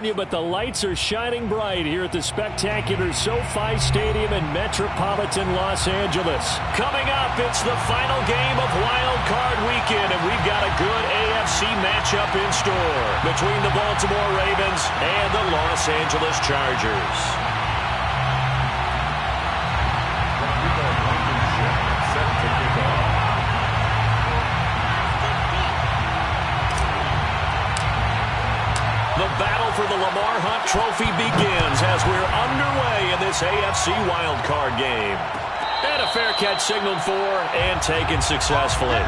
But the lights are shining bright here at the spectacular SoFi Stadium in metropolitan Los Angeles. Coming up, it's the final game of Wild Card Weekend, and we've got a good AFC matchup in store between the Baltimore Ravens and the Los Angeles Chargers. The battle for the Lamar Hunt Trophy begins as we're underway in this AFC wildcard game. And a fair catch signaled for and taken successfully.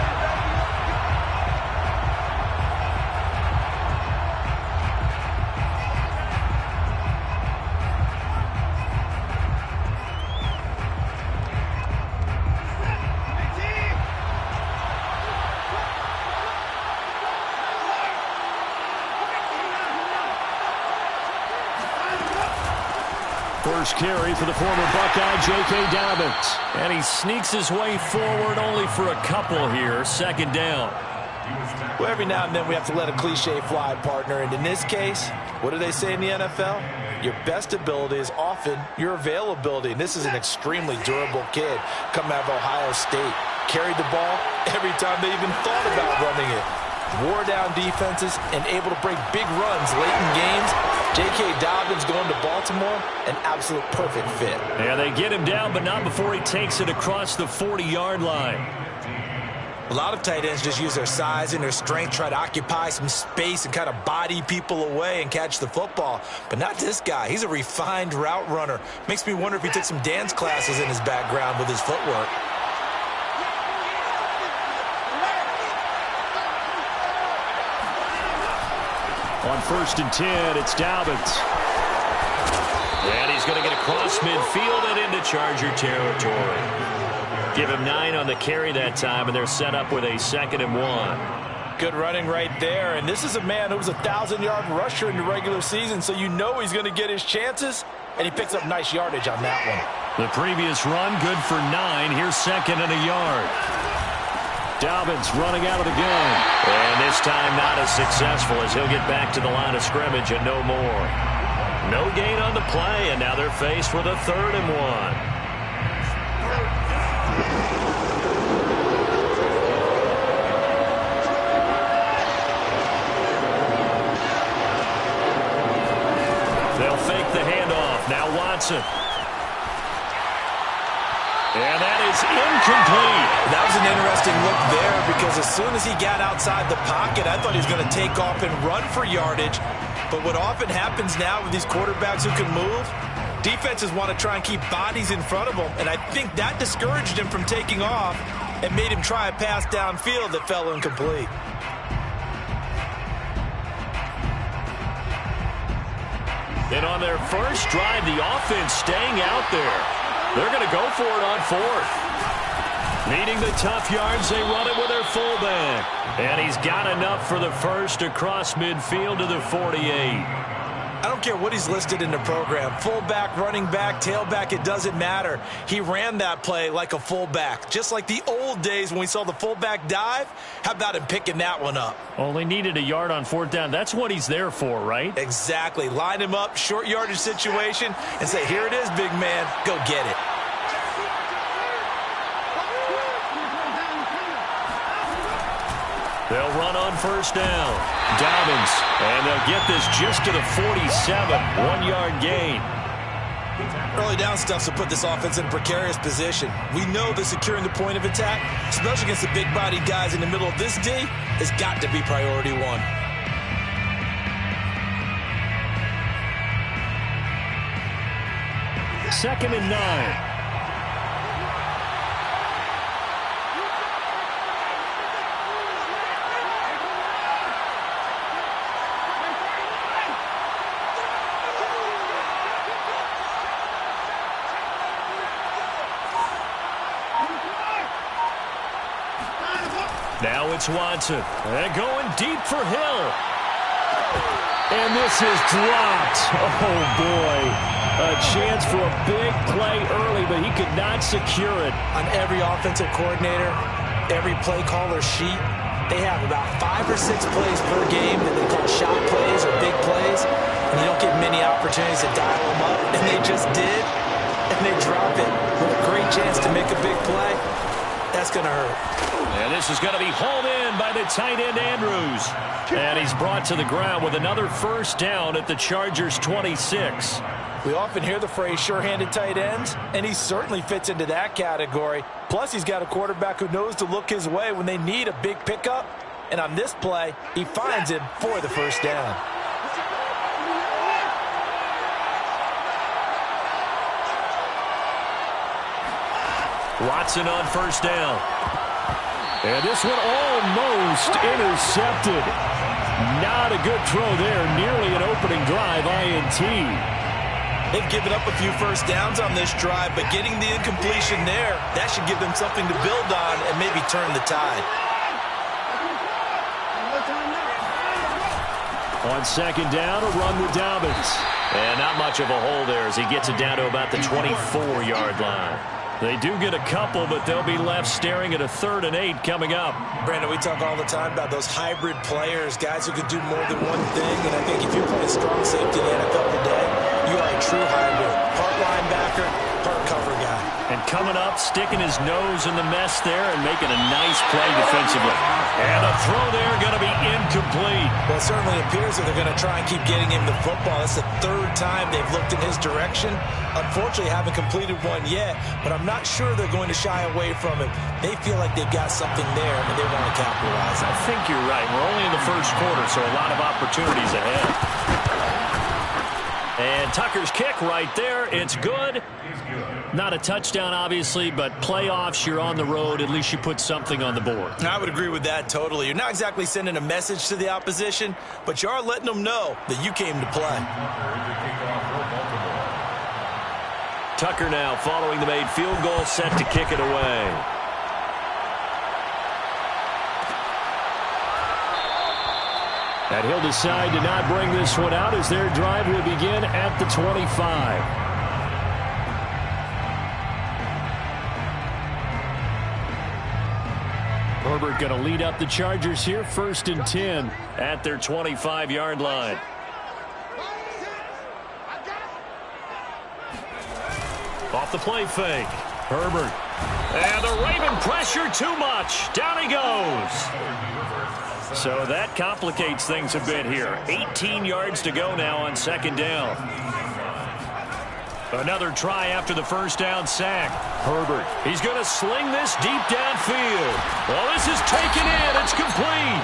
First carry for the former Buckeye, J.K. Dobbins. And he sneaks his way forward only for a couple here. Second down. Well, every now and then we have to let a cliche fly, partner. And in this case, what do they say in the NFL? Your best ability is often your availability. And this is an extremely durable kid coming out of Ohio State. Carried the ball every time they even thought about running it. Wore down defenses and able to break big runs late in games. J.K. Dobbins going to Baltimore, an absolute perfect fit. Yeah, they get him down, but not before he takes it across the 40-yard line. A lot of tight ends just use their size and their strength, try to occupy some space and kind of body people away and catch the football. But not this guy. He's a refined route runner. Makes me wonder if he took some dance classes in his background with his footwork. On 1st and 10, it's Dobbins. And he's going to get across midfield and into Charger territory. Give him 9 on the carry that time, and they're set up with a 2nd and 1. Good running right there. And this is a man who was a 1,000-yard rusher in the regular season, so you know he's going to get his chances. And he picks up nice yardage on that one. The previous run, good for 9. Here's 2nd and a yard. Dobbins running out of the gun. And this time not as successful as he'll get back to the line of scrimmage and no more. No gain on the play, and now they're faced with a 3rd and 1. They'll fake the handoff. Now Watson. And that is incomplete. That was an interesting look there because as soon as he got outside the pocket, I thought he was going to take off and run for yardage. But what often happens now with these quarterbacks who can move, defenses want to try and keep bodies in front of them. And I think that discouraged him from taking off and made him try a pass downfield that fell incomplete. And on their first drive, the offense staying out there. They're going to go for it on 4th. Needing the tough yards, they run it with their fullback. And he's got enough for the first across midfield to the 48. I don't care what he's listed in the program. Fullback, running back, tailback, it doesn't matter. He ran that play like a fullback. Just like the old days when we saw the fullback dive. How about him picking that one up? Only needed a yard on 4th down. That's what he's there for, right? Exactly. Line him up, short yardage situation, and say, here it is, big man. Go get it. They'll run on 1st down. Dobbins, and they'll get this just to the 47. 1-yard gain. Early down stuff to put this offense in a precarious position. We know that securing the point of attack, especially against the big-bodied guys in the middle of this D, has got to be priority 1. Second and 9. Now it's Watson. And going deep for Hill. And this is dropped. Oh, boy. A chance for a big play early, but he could not secure it. On every offensive coordinator, every play caller sheet, they have about 5 or 6 plays per game that they call shot plays or big plays, and they don't get many opportunities to dial them up, and they just did, and they drop it with a great chance to make a big play. That's going to hurt. And this is going to be hauled in by the tight end, Andrews. And he's brought to the ground with another first down at the Chargers' 26. We often hear the phrase sure-handed tight ends, and he certainly fits into that category. Plus, he's got a quarterback who knows to look his way when they need a big pickup. And on this play, he finds him for the first down. Watson on first down. And this one almost intercepted. Not a good throw there. Nearly an opening drive, INT. They've given up a few first downs on this drive, but getting the incompletion there, that should give them something to build on and maybe turn the tide. On second down, a run with Dobbins. And not much of a hole there as he gets it down to about the 24-yard line. They do get a couple, but they'll be left staring at a 3rd and 8 coming up. Brandon, we talk all the time about those hybrid players, guys who could do more than one thing. And I think if you're playing strong safety in the NFL today, you are a true hybrid. Part linebacker, part cover guy. And coming up, sticking his nose in the mess there and making a nice play defensively. And a throw there going to be incomplete. Well, it certainly appears that they're going to try and keep getting him the football. That's the 3rd time they've looked in his direction. Unfortunately, haven't completed one yet, but I'm not sure they're going to shy away from it. They feel like they've got something there, and they want to capitalize on it. I think you're right. We're only in the first quarter, so a lot of opportunities ahead. And Tucker's kick right there. It's good. Not a touchdown, obviously, but playoffs, you're on the road. At least you put something on the board. I would agree with that totally. You're not exactly sending a message to the opposition, but you are letting them know that you came to play. Tucker now following the made field goal, set to kick it away. And he'll decide to not bring this one out as their drive will begin at the 25. Herbert going to lead up the Chargers here, 1st and 10 at their 25-yard line. Off the play fake. Herbert. And the Raven pressure too much. Down he goes. So that complicates things a bit here. 18 yards to go now on second down. Another try after the first down sack. Herbert. He's going to sling this deep downfield. Well, this is taken in. It's complete.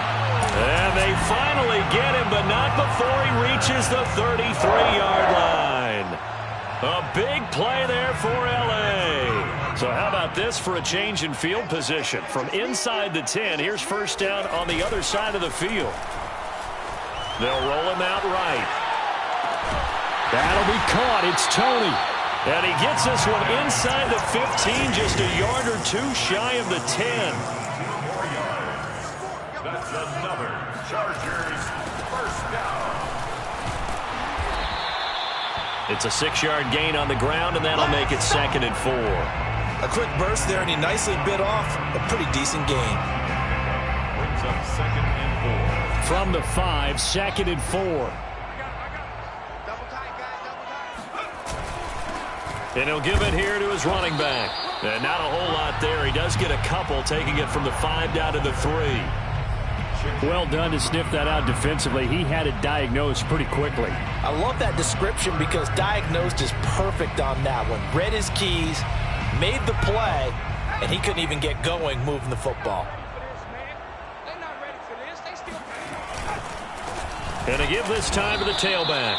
And they finally get him, but not before he reaches the 33-yard line. A big play there for L.A. So how about this for a change in field position? From inside the 10, here's first down on the other side of the field. They'll roll him out right. That'll be caught. It's Tony. And he gets this one inside the 15, just a yard or two shy of the 10. That's another Chargers first down. It's a 6-yard gain on the ground, and that'll make it 2nd and 4. A quick burst there, and he nicely bit off a pretty decent gain. Brings up 2nd and 4. From the 5, 2nd and 4. And he'll give it here to his running back. And not a whole lot there. He does get a couple, taking it from the 5 down to the 3. Well done to sniff that out defensively. He had it diagnosed pretty quickly. I love that description because diagnosed is perfect on that one. Read his keys, made the play, and he couldn't even get going moving the football. And to give this time to the tailback.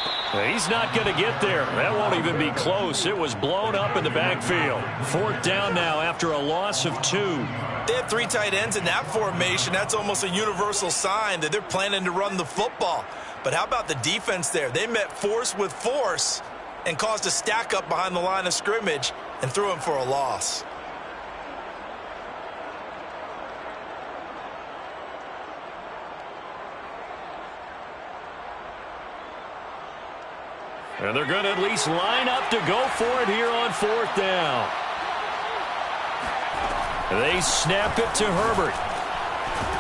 He's not going to get there. That won't even be close. It was blown up in the backfield. 4th down now after a loss of 2. They have 3 tight ends in that formation. That's almost a universal sign that they're planning to run the football. But how about the defense there? They met force with force and caused a stack up behind the line of scrimmage and threw him for a loss. And they're going to at least line up to go for it here on 4th down. They snap it to Herbert.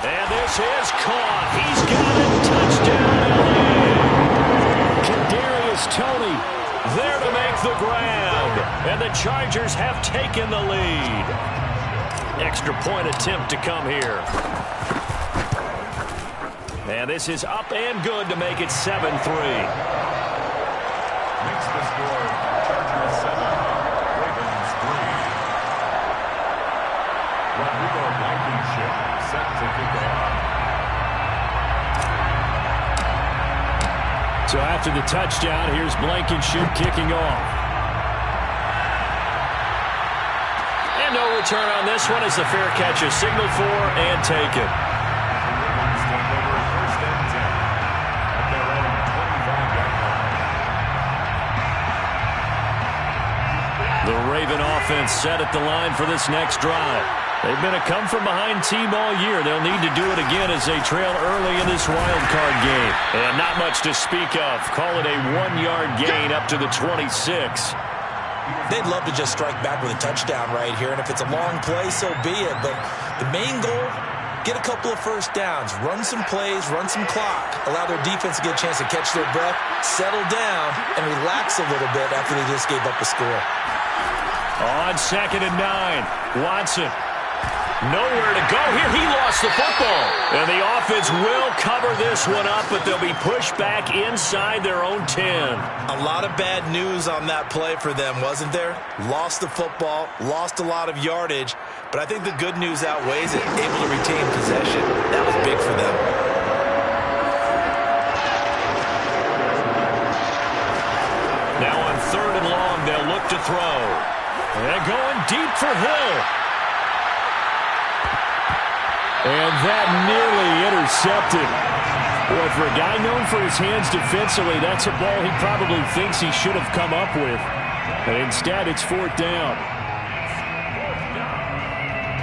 And this is caught. He's got it. Touchdown, LA. Kadarius Toney there to make the grab. And the Chargers have taken the lead. Extra point attempt to come here. And this is up and good to make it 7-3. Makes the score Chargers 7, Ravens 3. Rodrigo Blankenship set to kick off. So after the touchdown, here's Blankenship kicking off. And no return on this one as the fair catch is signaled for and taken. The Raven offense set at the line for this next drive. They've been a come-from-behind team all year. They'll need to do it again as they trail early in this wild card game. And not much to speak of. Call it a 1-yard gain up to the 26. They'd love to just strike back with a touchdown right here, and if it's a long play, so be it. But the main goal, get a couple of first downs, run some plays, run some clock, allow their defense to get a chance to catch their breath, settle down, and relax a little bit after they just gave up a score. On 2nd and 9, Watson. Nowhere to go here. He lost the football. And the offense will cover this one up, but they'll be pushed back inside their own 10. A lot of bad news on that play for them, wasn't there? Lost the football, lost a lot of yardage, but I think the good news outweighs it. Able to retain possession. That was big for them. Now on 3rd and long, they'll look to throw. And going deep for Hill. And that nearly intercepted. Boy, for a guy known for his hands defensively, that's a ball he probably thinks he should have come up with. And instead, it's 4th down.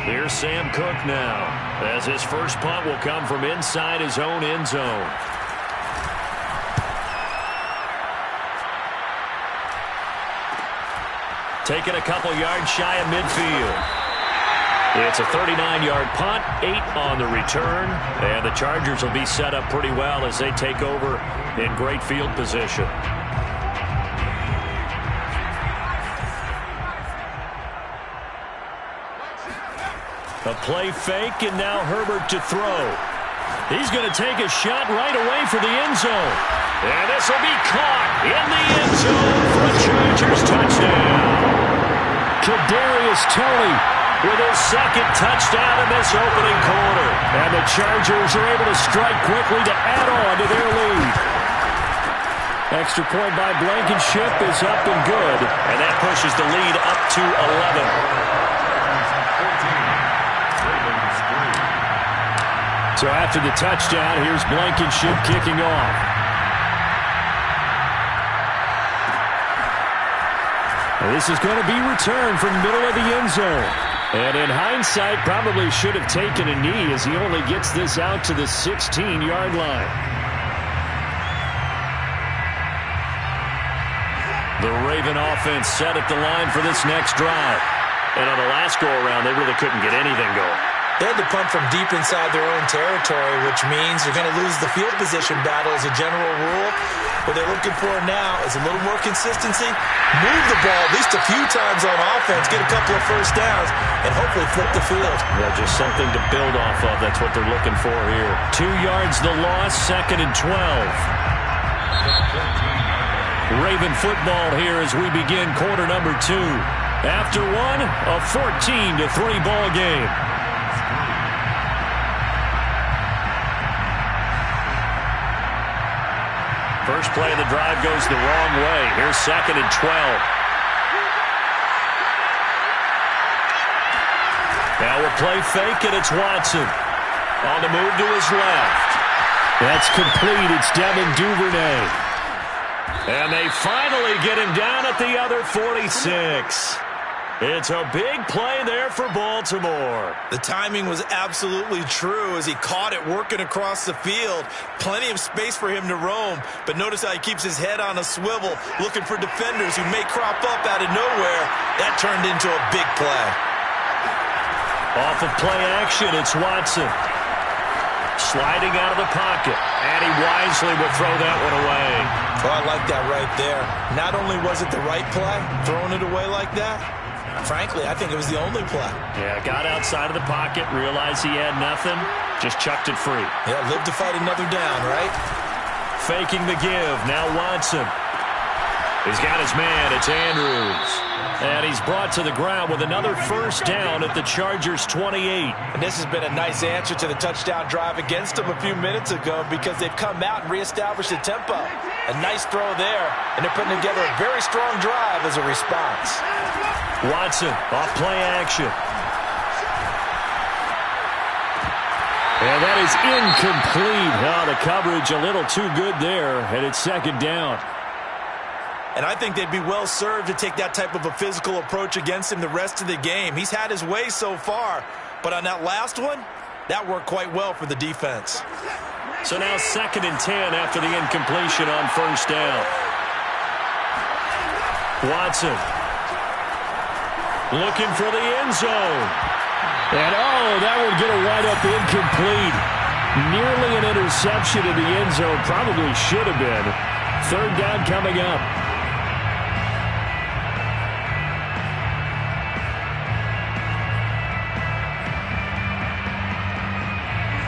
Here's Sam Cook now, as his first punt will come from inside his own end zone. Taking a couple yards shy of midfield. It's a 39-yard punt, 8 on the return, and the Chargers will be set up pretty well as they take over in great field position. A play fake, and now Herbert to throw. He's going to take a shot right away for the end zone. And this will be caught in the end zone for a Chargers touchdown. Kadarius Toney with his 2nd touchdown in this opening quarter. And the Chargers are able to strike quickly to add on to their lead. Extra point by Blankenship is up and good. And that pushes the lead up to 11. So after the touchdown, here's Blankenship kicking off. This is going to be returned from the middle of the end zone. And in hindsight, probably should have taken a knee as he only gets this out to the 16-yard line. The Raven offense set at the line for this next drive. And on the last go-around, they really couldn't get anything going. They had to punt from deep inside their own territory, which means you're going to lose the field position battle as a general rule. What they're looking for now is a little more consistency, move the ball at least a few times on offense, get a couple of first downs, and hopefully flip the field. Yeah, just something to build off of. That's what they're looking for here. 2 yards the loss, 2nd and 12. Raven football here as we begin quarter number 2. After one, a 14-3 ball game. First play of the drive goes the wrong way. Here's 2nd and 12. Now we'll play fake, and it's Watson. On the move to his left. That's complete. It's Devin Duvernay. And they finally get him down at the other 46. It's a big play there for Baltimore. The timing was absolutely true as he caught it working across the field. Plenty of space for him to roam, but notice how he keeps his head on a swivel, looking for defenders who may crop up out of nowhere. That turned into a big play. Off of play action, it's Watson. Sliding out of the pocket, and he wisely will throw that one away. Oh, I like that right there. Not only was it the right play, throwing it away like that, frankly, I think it was the only play. Yeah, got outside of the pocket, realized he had nothing, just chucked it free. Yeah, live to fight another down, right? Faking the give, now Watson. He's got his man, it's Andrews. And he's brought to the ground with another first down at the Chargers' 28. And this has been a nice answer to the touchdown drive against them a few minutes ago because they've come out and reestablished the tempo. A nice throw there, and they're putting together a very strong drive as a response. Watson off play action. And that is incomplete. Oh, the coverage a little too good there, and it's second down. And I think they'd be well served to take that type of a physical approach against him the rest of the game. He's had his way so far, but on that last one, that worked quite well for the defense. So now 2nd and 10 after the incompletion on first down. Watson looking for the end zone. And, oh, that would get a wind up incomplete. Nearly an interception in the end zone. Probably should have been. 3rd down coming up.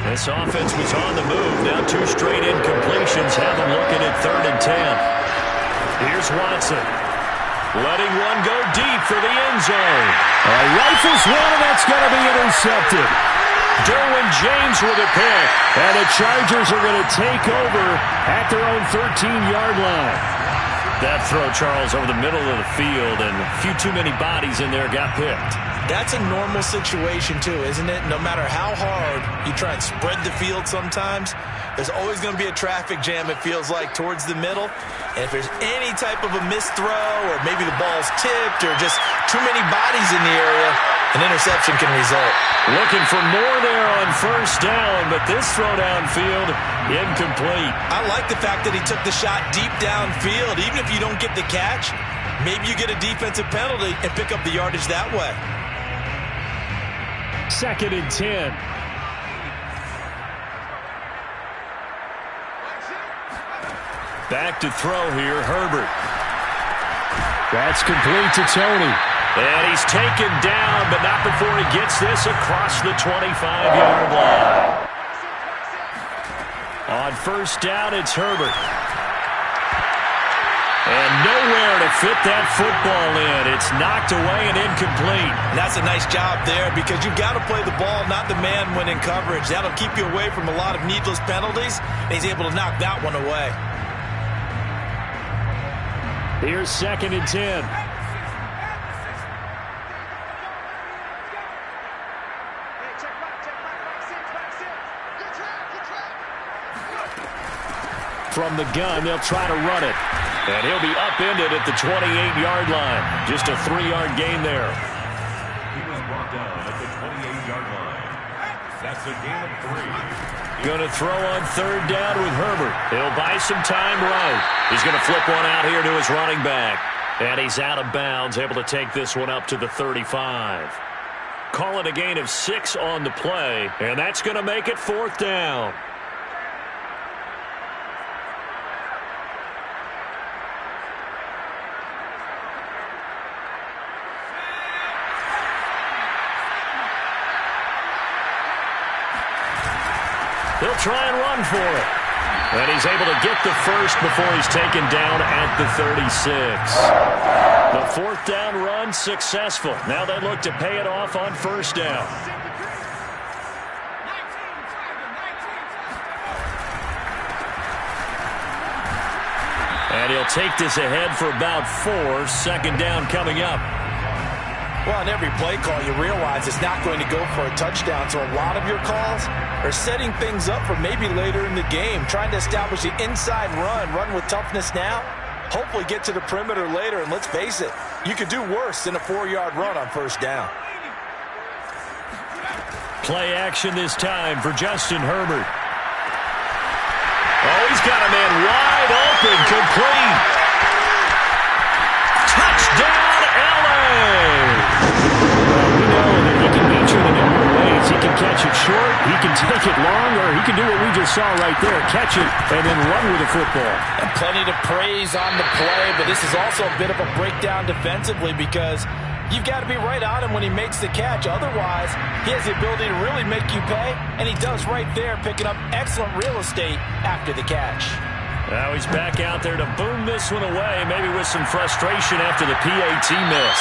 This offense was on the move. Now 2 straight incompletions have them looking at 3rd and 10. Here's Watson. Letting one go deep for the end zone. Rifles one, and that's going to be intercepted. Derwin James with a pick. And the Chargers are going to take over at their own 13-yard line. That throw, Charles, over the middle of the field, and a few too many bodies in there got picked. That's a normal situation, too, isn't it? No matter how hard you try and spread the field sometimes, there's always going to be a traffic jam, it feels like, towards the middle. And if there's any type of a missed throw or maybe the ball's tipped or just too many bodies in the area, an interception can result. Looking for more there on first down, but this throw downfield, incomplete. I like the fact that he took the shot deep downfield. Even if you don't get the catch, maybe you get a defensive penalty and pick up the yardage that way. 2nd and 10. Back to throw here, Herbert. That's complete to Tony. And he's taken down, but not before he gets this across the 25-yard line. On first down, it's Herbert. And nowhere to fit that football in. It's knocked away and incomplete. That's a nice job there because you've got to play the ball, not the man when in coverage. That'll keep you away from a lot of needless penalties, and he's able to knock that one away. Here's 2nd and 10. From the gun, they'll try to run it. And he'll be upended at the 28-yard line. Just a 3-yard gain there. He was brought down at the 28-yard line. That's a gain of 3. Going to throw on 3rd down with Herbert. He'll buy some time right. He's going to flip one out here to his running back. And he's out of bounds, able to take this one up to the 35. Call it a gain of 6 on the play. And that's going to make it 4th down. They'll try and run for it. And he's able to get the first before he's taken down at the 36. The 4th down run successful. Now they look to pay it off on first down. And he'll take this ahead for about 4. 2nd down coming up. Well, in every play call, you realize it's not going to go for a touchdown. So a lot of your calls are setting things up for maybe later in the game, trying to establish the inside run with toughness now, hopefully get to the perimeter later. And let's face it, you could do worse than a 4-yard run on first down. Play action this time for Justin Herbert. Oh, he's got a man wide open, complete. Touchdown, LA! We know that he can beat you in a number of ways. He can catch it short, he can take it long, or he can do what we just saw right there, catch it, and then run with the football. And plenty to praise on the play, but this is also a bit of a breakdown defensively because you've got to be right on him when he makes the catch. Otherwise, he has the ability to really make you pay, and he does right there, picking up excellent real estate after the catch. Now he's back out there to boom this one away, maybe with some frustration after the PAT miss.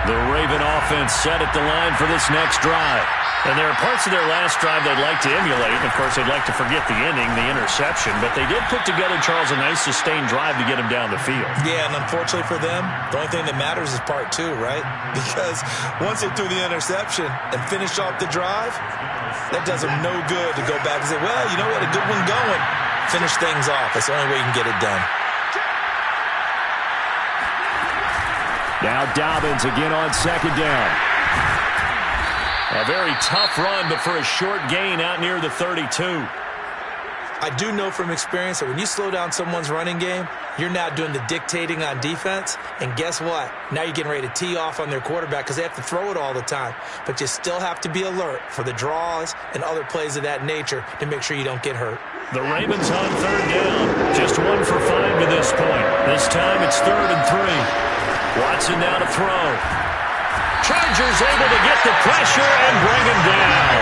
The Raven offense set at the line for this next drive. And there are parts of their last drive they'd like to emulate. And, of course, they'd like to forget the ending, the interception. But they did put together, Charles, a nice sustained drive to get him down the field. Yeah, and unfortunately for them, the only thing that matters is part two, right? Because once they threw the interception and finished off the drive, that does them no good to go back and say, well, you know, we had a good one going. Finish things off. That's the only way you can get it done. Now Dobbins again on second down. A very tough run, but for a short gain out near the 32. I do know from experience that when you slow down someone's running game, you're now doing the dictating on defense. And guess what? Now you're getting ready to tee off on their quarterback because they have to throw it all the time. But you still have to be alert for the draws and other plays of that nature to make sure you don't get hurt. The Ravens on third down. Just 1 for 5 to this point. This time it's 3rd and 3. Watson now to throw. Chargers able to get the pressure and bring him down.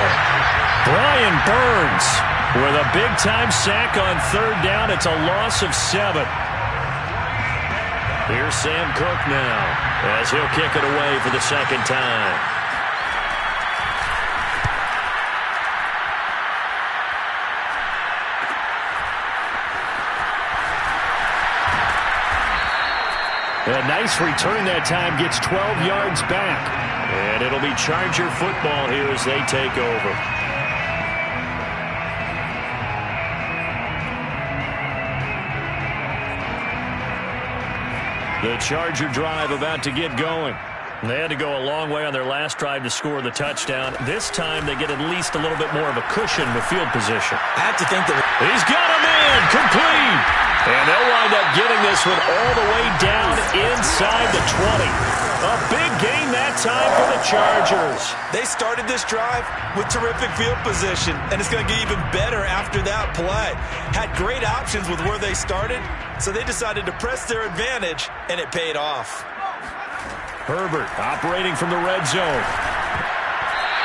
Brian Burns with a big-time sack on third down. It's a loss of 7. Here's Sam Cook now as he'll kick it away for the second time. A nice return that time, gets 12 yards back. And it'll be Charger football here as they take over. The Charger drive about to get going. They had to go a long way on their last drive to score the touchdown. This time they get at least a little bit more of a cushion with field position. I have to think that he's got him in, complete. And they'll wind up getting this one all the way down inside the 20. A big gain that time for the Chargers. They started this drive with terrific field position, and it's going to get even better after that play. Had great options with where they started, so they decided to press their advantage, and it paid off. Herbert operating from the red zone.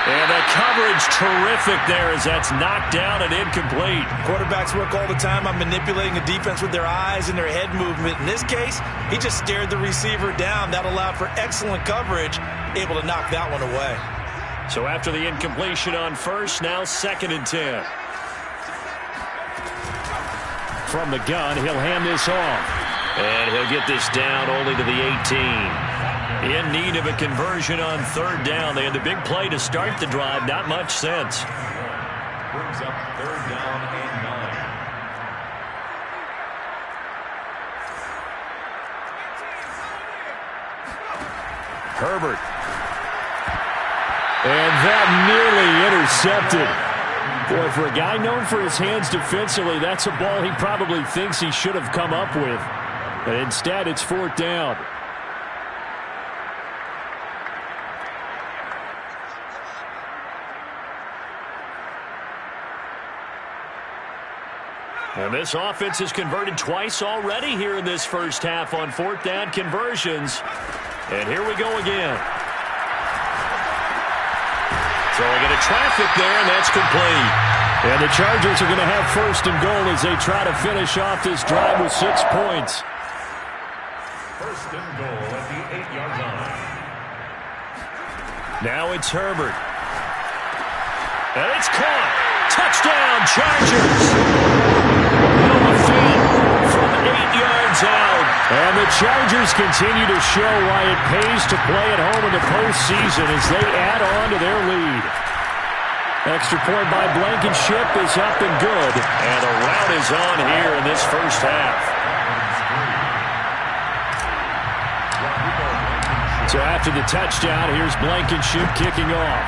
And the coverage terrific there as that's knocked down and incomplete. Quarterbacks work all the time on manipulating the defense with their eyes and their head movement. In this case, he just stared the receiver down. That allowed for excellent coverage, able to knock that one away. So after the incompletion on first, now 2nd and 10. From the gun, he'll hand this off. And he'll get this down only to the 18. In need of a conversion on third down. They had the big play to start the drive. Not much sense. Brings up 3rd down and 9. Herbert. And that nearly intercepted. Boy, for a guy known for his hands defensively, that's a ball he probably thinks he should have come up with. But instead, it's 4th down. And this offense has converted twice already here in this first half on 4th down conversions. And here we go again. Throwing into traffic there, and that's complete. And the Chargers are going to have 1st and goal as they try to finish off this drive with 6 points. 1st and goal at the 8-yard line. Now it's Herbert. And it's caught. Touchdown, Chargers. Noah Fant from 8 yards out. And the Chargers continue to show why it pays to play at home in the postseason as they add on to their lead. Extra point by Blankenship is up and good. And the rout is on here in this first half. So after the touchdown, here's Blankenship kicking off.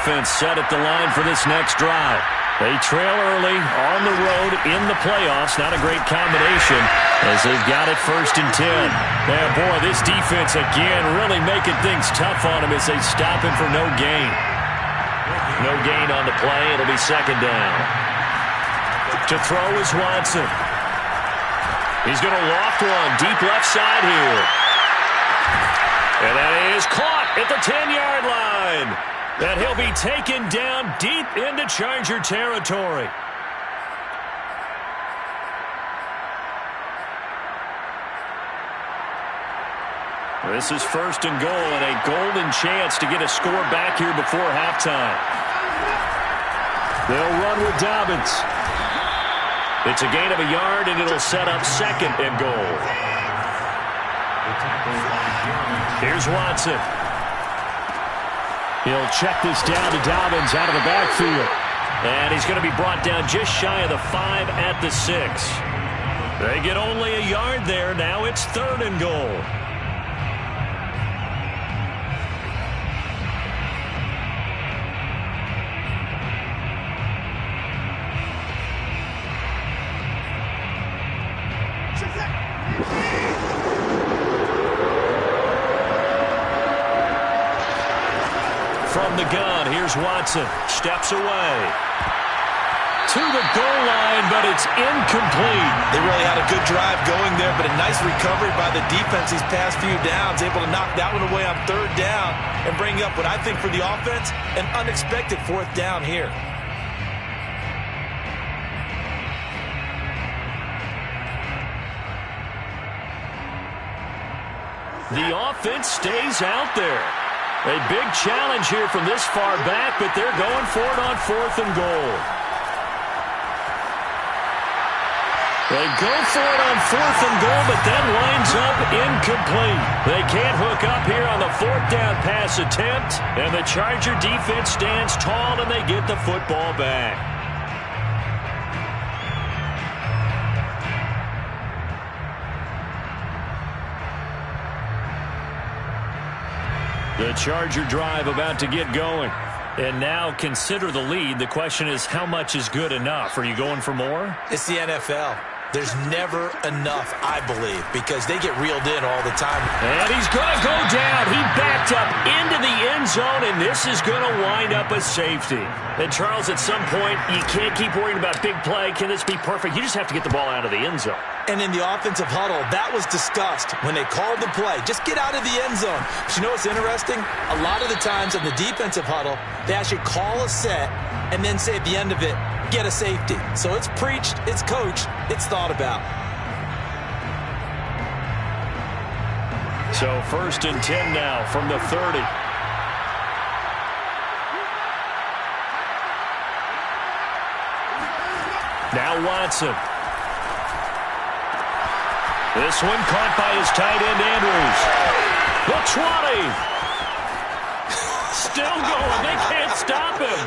defense set at the line for this next drive. They trail early on the road in the playoffs. Not a great combination as they've got it 1st and 10. Yeah, boy, this defense again really making things tough on him as they stop him for no gain. No gain on the play. It'll be 2nd down. To throw is Watson. He's going to loft one deep left side here. And that is caught at the 10-yard line. And he'll be taken down deep into Charger territory. This is 1st and goal and a golden chance to get a score back here before halftime. They'll run with Dobbins. It's a gain of a yard, and it'll set up 2nd and goal. Here's Watson. He'll check this down to Dobbins out of the backfield. And he's going to be brought down just shy of the 5 at the 6. They get only a yard there. Now it's 3rd and goal. From the gun, here's Watson. Steps away. To the goal line, but it's incomplete. They really had a good drive going there, but a nice recovery by the defense these past few downs. Able to knock that one away on 3rd down and bring up what I think for the offense, an unexpected 4th down here. The offense stays out there. A big challenge here from this far back, but they're going for it on 4th and goal. They go for it on 4th and goal, but then winds up incomplete. They can't hook up here on the 4th down pass attempt, and the Charger defense stands tall, and they get the football back. The Charger drive about to get going. And now consider the lead. The question is, how much is good enough? Are you going for more? It's the NFL. There's never enough, I believe, because they get reeled in all the time. And he's going to go down. He backed up into the end zone, and this is going to wind up a safety. And, Charles, at some point, you can't keep worrying about big play. Can this be perfect? You just have to get the ball out of the end zone. And in the offensive huddle, that was discussed when they called the play. Just get out of the end zone. But you know what's interesting? A lot of the times in the defensive huddle, they actually call a set and then say at the end of it, get a safety. So it's preached, it's coached, it's thought about. So 1st and 10 now from the 30. Now Watson. This one caught by his tight end, Andrews. The 20. Still going. They can't stop him.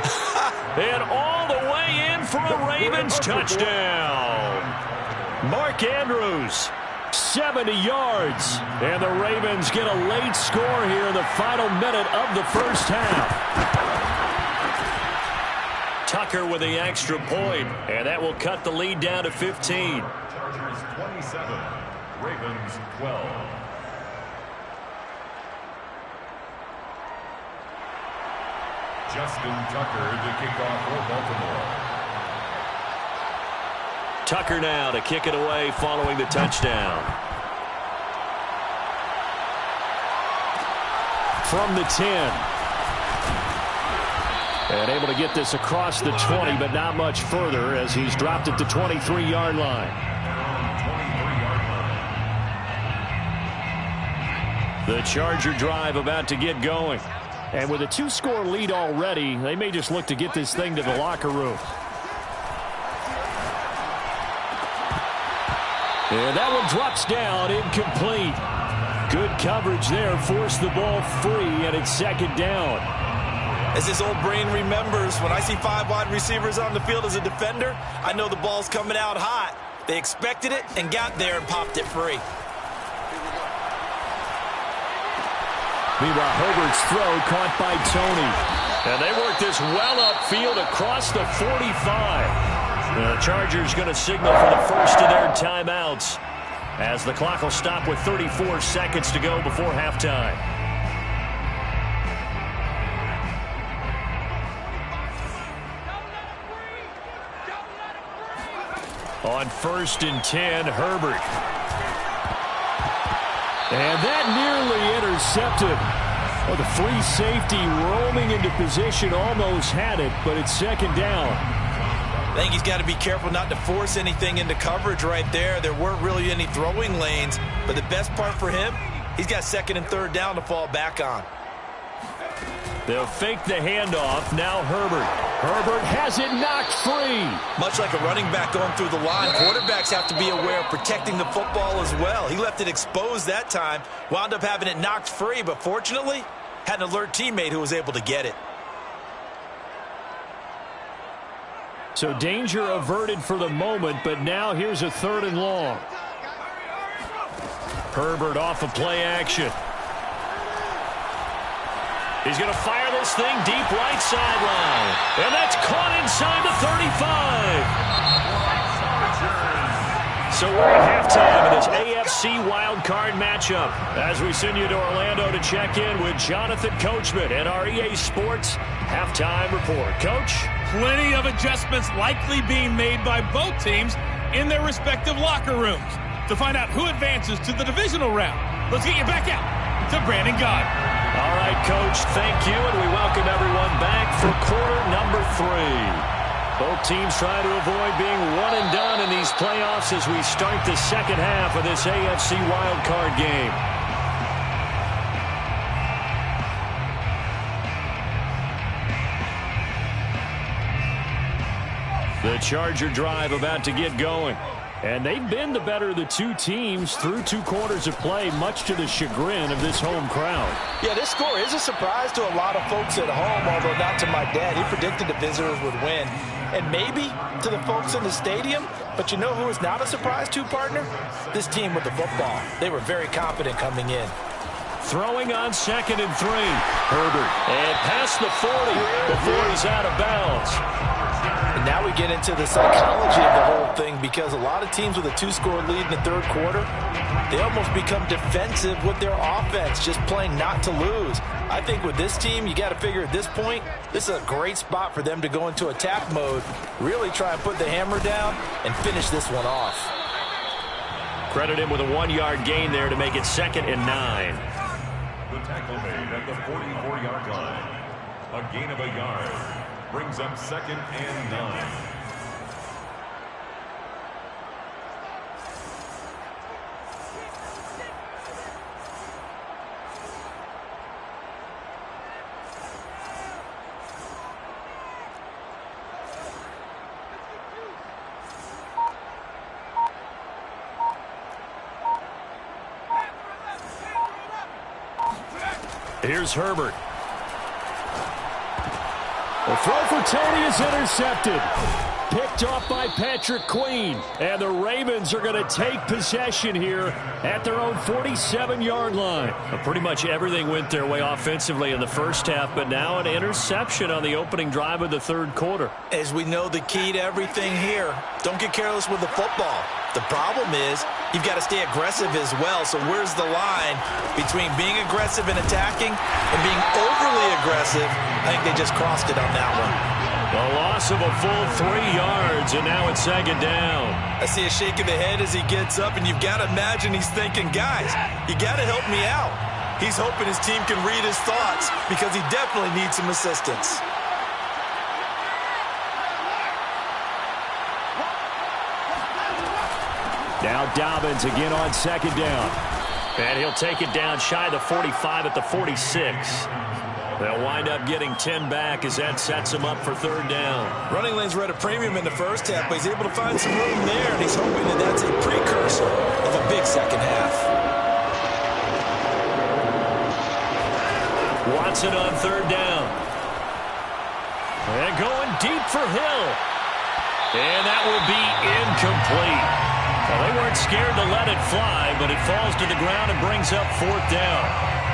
And all the way in for a Ravens touchdown. Mark Andrews, 70 yards. And the Ravens get a late score here in the final minute of the 1st half. Tucker with the extra point, and that will cut the lead down to 15. Chargers 27, Ravens 12. Justin Tucker to kick off for Baltimore. Tucker now to kick it away following the touchdown. From the 10. And able to get this across the 20, but not much further as he's dropped it to 23-yard line. The Charger drive about to get going. And with a 2-score lead already, they may just look to get this thing to the locker room. And that one drops down, incomplete. Good coverage there, forced the ball free, and it's 2nd down. As this old brain remembers, when I see 5 wide receivers on the field as a defender, I know the ball's coming out hot. They expected it and got there and popped it free. Meanwhile, Herbert's throw caught by Tony. And they work this well upfield across the 45. The Chargers going to signal for the first of their timeouts as the clock will stop with 34 seconds to go before halftime. On 1st and 10, Herbert. And that nearly intercepted. Well, the free safety roaming into position almost had it, but it's second down. I think he's got to be careful not to force anything into coverage right there. There weren't really any throwing lanes, but the best part for him, he's got 2nd and 3rd down to fall back on. They'll fake the handoff. Now Herbert. Herbert has it knocked free. Much like a running back going through the line, quarterbacks have to be aware of protecting the football as well. He left it exposed that time, wound up having it knocked free, but fortunately, had an alert teammate who was able to get it. So danger averted for the moment, but now here's a 3rd and long. Herbert off of play action. He's going to fire this thing deep right sideline. And that's caught inside the 35. So we're at halftime in this AFC wildcard matchup as we send you to Orlando to check in with Jonathan Coachman and our EA Sports halftime report. Coach? Plenty of adjustments likely being made by both teams in their respective locker rooms to find out who advances to the divisional round. Let's get you back out to Brandon Gaudin. All right, Coach, thank you, and we welcome everyone back for quarter number 3. Both teams trying to avoid being one and done in these playoffs as we start the second half of this AFC wildcard game. The Charger drive about to get going. And they've been the better of the two teams through 2 quarters of play, much to the chagrin of this home crowd. Yeah, this score is a surprise to a lot of folks at home, although not to my dad. He predicted the visitors would win. And maybe to the folks in the stadium, but you know who is not a surprise to, partner? This team with the football. They were very confident coming in. Throwing on 2nd and 3. Herbert. And past the 40 before he's out of bounds. And now we get into the psychology of the whole thing, because a lot of teams with a 2-score lead in the 3rd quarter, they almost become defensive with their offense, just playing not to lose. I think with this team, you got to figure at this point, this is a great spot for them to go into attack mode, really try and put the hammer down and finish this one off. Credit him with a 1-yard gain there to make it 2nd and 9. The tackle made at the 44-yard line. A gain of a yard brings up 2nd and 9. Here's Herbert. The throw for Tony is intercepted. Picked off by Patrick Queen. And the Ravens are going to take possession here at their own 47-yard line. Pretty much everything went their way offensively in the first half, but now an interception on the opening drive of the 3rd quarter. As we know, the key to everything here, don't get careless with the football. The problem is you've got to stay aggressive as well. So where's the line between being aggressive and attacking and being overly aggressive? I think they just crossed it on that one. A loss of a full 3 yards, and now it's 2nd down. I see a shake of the head as he gets up, and you've got to imagine he's thinking, guys, you got to help me out. He's hoping his team can read his thoughts because he definitely needs some assistance. Now Dobbins again on 2nd down. And he'll take it down shy of the 45 at the 46. They'll wind up getting 10 back as that sets him up for 3rd down. Running lanes were at a premium in the first half, but he's able to find some room there, and he's hoping that that's a precursor of a big second half. Watson on 3rd down. And going deep for Hill. And that will be incomplete. Well, they weren't scared to let it fly, but it falls to the ground and brings up 4th down.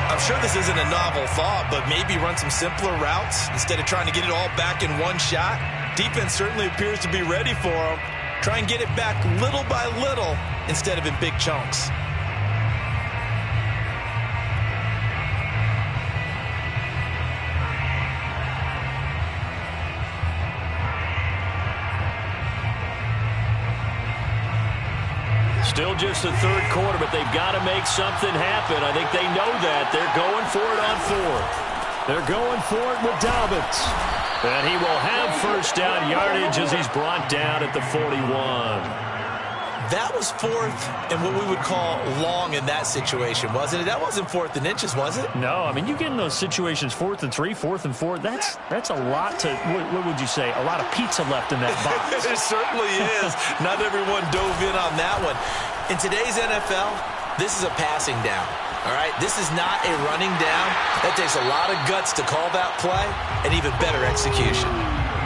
I'm sure this isn't a novel thought, but maybe run some simpler routes instead of trying to get it all back in one shot. Defense certainly appears to be ready for him. Try and get it back little by little instead of in big chunks. Still just the third quarter, but they've got to make something happen. I think they know that. They're going for it on fourth. They're going for it with Dobbins. And he will have first down yardage as he's brought down at the 41. That was fourth and what we would call long in that situation, wasn't it? That wasn't fourth and inches, was it? No, I mean, you get in those situations 4th and 3, 4th and 4. That's a lot to, what would you say, a lot of pizza left in that box. It certainly is. Not everyone dove in on that one. In today's NFL, this is a passing down. All right, this is not a running down. That takes a lot of guts to call that play and even better execution.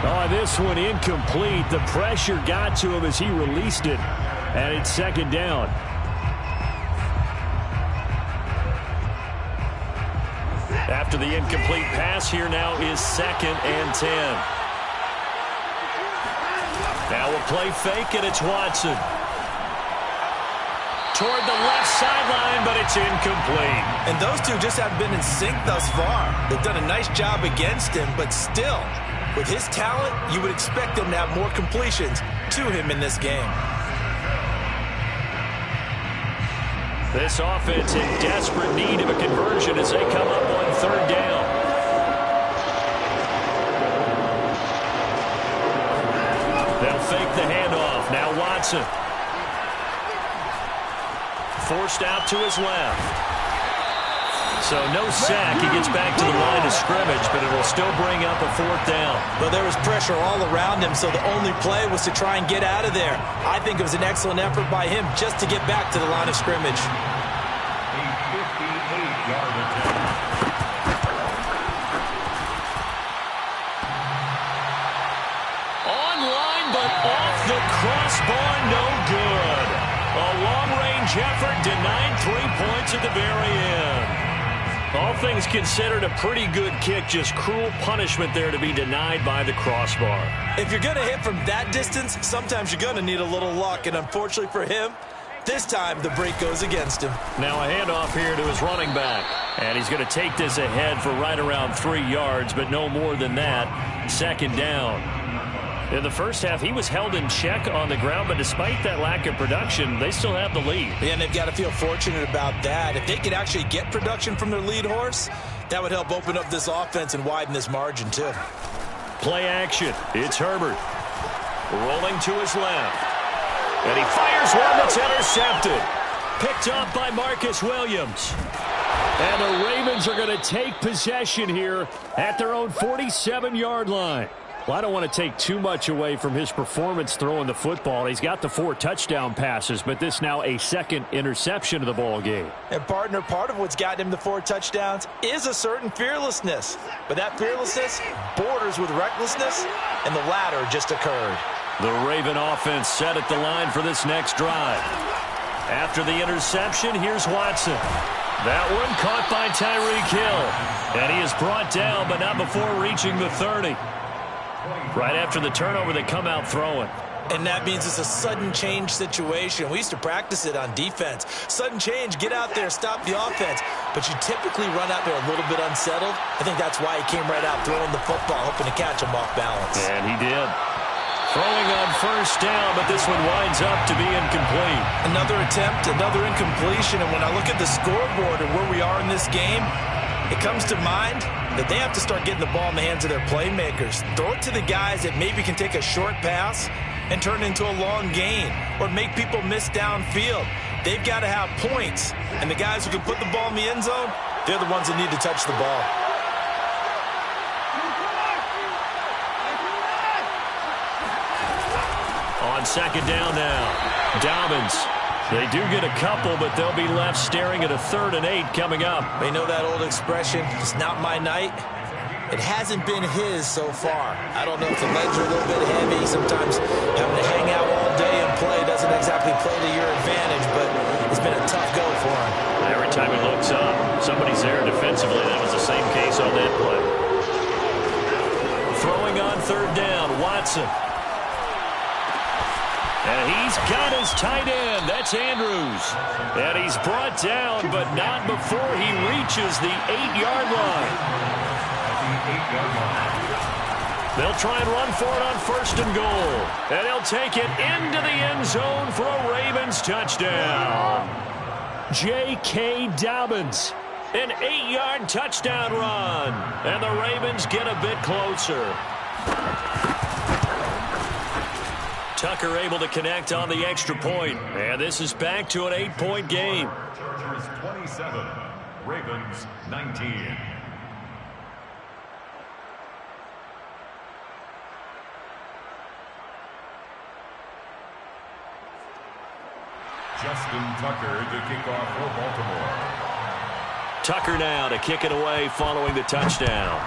Oh, this one incomplete. The pressure got to him as he released it. And it's second down. After the incomplete pass, here now is 2nd and 10. Now a play fake, and it's Watson. Toward the left sideline, but it's incomplete. And those two just haven't been in sync thus far. They've done a nice job against him, but still, with his talent, you would expect him to have more completions to him in this game. This offense in desperate need of a conversion as they come up on 3rd down. They'll fake the handoff. Now Watson. Forced out to his left. So no sack. He gets back to the line of scrimmage, but it will still bring up a 4th down. Well, there was pressure all around him, so the only play was to try and get out of there. I think it was an excellent effort by him just to get back to the line of scrimmage. A 58-yard attempt. Online, but off the crossbar, no good. A long-range effort denied 3 points at the very end. All things considered, a pretty good kick. Just cruel punishment there to be denied by the crossbar. If you're going to hit from that distance, sometimes you're going to need a little luck. And unfortunately for him, this time the break goes against him. Now a handoff here to his running back. And he's going to take this ahead for right around 3 yards, but no more than that. 2nd down. In the first half, he was held in check on the ground, but despite that lack of production, they still have the lead. Yeah, and they've got to feel fortunate about that. If they could actually get production from their lead horse, that would help open up this offense and widen this margin, too. Play action. It's Herbert. Rolling to his left. And he fires one that's intercepted. Picked up by Marcus Williams. And the Ravens are going to take possession here at their own 47-yard line. Well, I don't want to take too much away from his performance throwing the football. He's got the 4 touchdown passes, but this now a 2nd interception of the ball game. And, partner, part of what's gotten him the 4 touchdowns is a certain fearlessness. But that fearlessness borders with recklessness, and the latter just occurred. The Raven offense set at the line for this next drive. After the interception, here's Watson. That one caught by Tyreek Hill. And he is brought down, but not before reaching the 30. Right after the turnover, they come out throwing. And that means it's a sudden change situation. We used to practice it on defense. Sudden change, get out there, stop the offense. But you typically run out there a little bit unsettled. I think that's why he came right out throwing the football, hoping to catch him off balance. And he did. Throwing on first down, but this one winds up to be incomplete. Another attempt, another incompletion. And when I look at the scoreboard and where we are in this game, it comes to mind that they have to start getting the ball in the hands of their playmakers. Throw it to the guys that maybe can take a short pass and turn it into a long gain or make people miss downfield. They've got to have points. And the guys who can put the ball in the end zone, they're the ones that need to touch the ball. On 2nd down now, Dobbins. They do get a couple, but they'll be left staring at a 3rd and 8 coming up. They know that old expression, it's not my night. It hasn't been his so far. I don't know if the legs are a little bit heavy. Sometimes having to hang out all day and play doesn't exactly play to your advantage, but it's been a tough go for him. Every time he looks up, Somebody's there defensively. That was the same case on that play. Throwing on third down, Watson. And he's got his tight end. That's Andrews. And he's brought down, but not before he reaches the 8-yard line. They'll try and run for it on first and goal. And he'll take it into the end zone for a Ravens touchdown. J.K. Dobbins. An 8-yard touchdown run. And the Ravens get a bit closer. Tucker able to connect on the extra point. And this is back to an 8-point game. Chargers 27, Ravens 19. Justin Tucker to kick off for Baltimore. Tucker now to kick it away following the touchdown.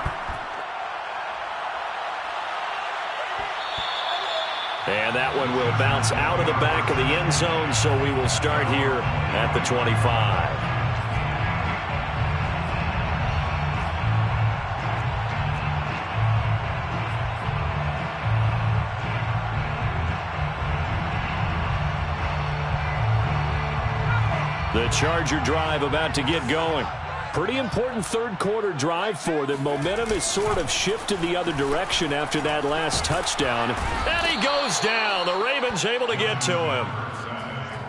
And that one will bounce out of the back of the end zone, so we will start here at the 25. The Charger drive about to get going. Pretty important third-quarter drive for them. Momentum has sort of shifted the other direction after that last touchdown. And he goes down. The Ravens able to get to him.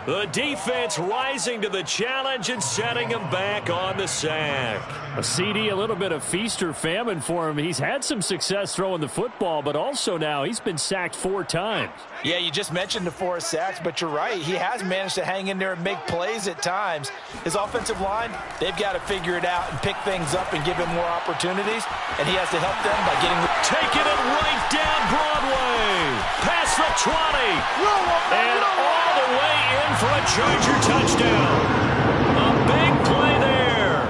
The defense rising to the challenge and setting him back on the sack. A CD, a little bit of feast or famine for him. He's had some success throwing the football, but also now he's been sacked 4 times. Yeah, you just mentioned the 4 sacks, but you're right. He has managed to hang in there and make plays at times. His offensive line, they've got to figure it out and pick things up and give him more opportunities, and he has to help them by getting... Taking it right down Broadway. Past the 20. And all the way in for a Charger touchdown. A big play there.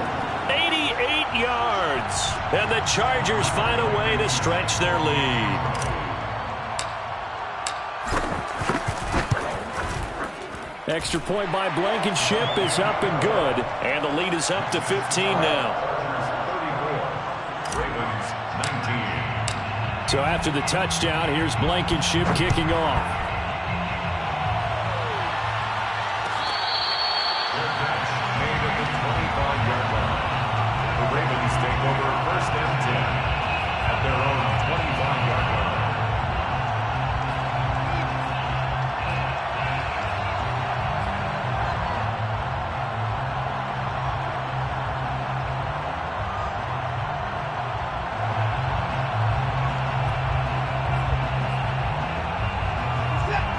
88 yards. And the Chargers find a way to stretch their lead. Extra point by Blankenship is up and good. And the lead is up to 15 now. 34, Ravens 19. So after the touchdown, here's Blankenship kicking off. Their catch made at the 25-yard line. The Ravens take over first and 10 at their own 25-yard line.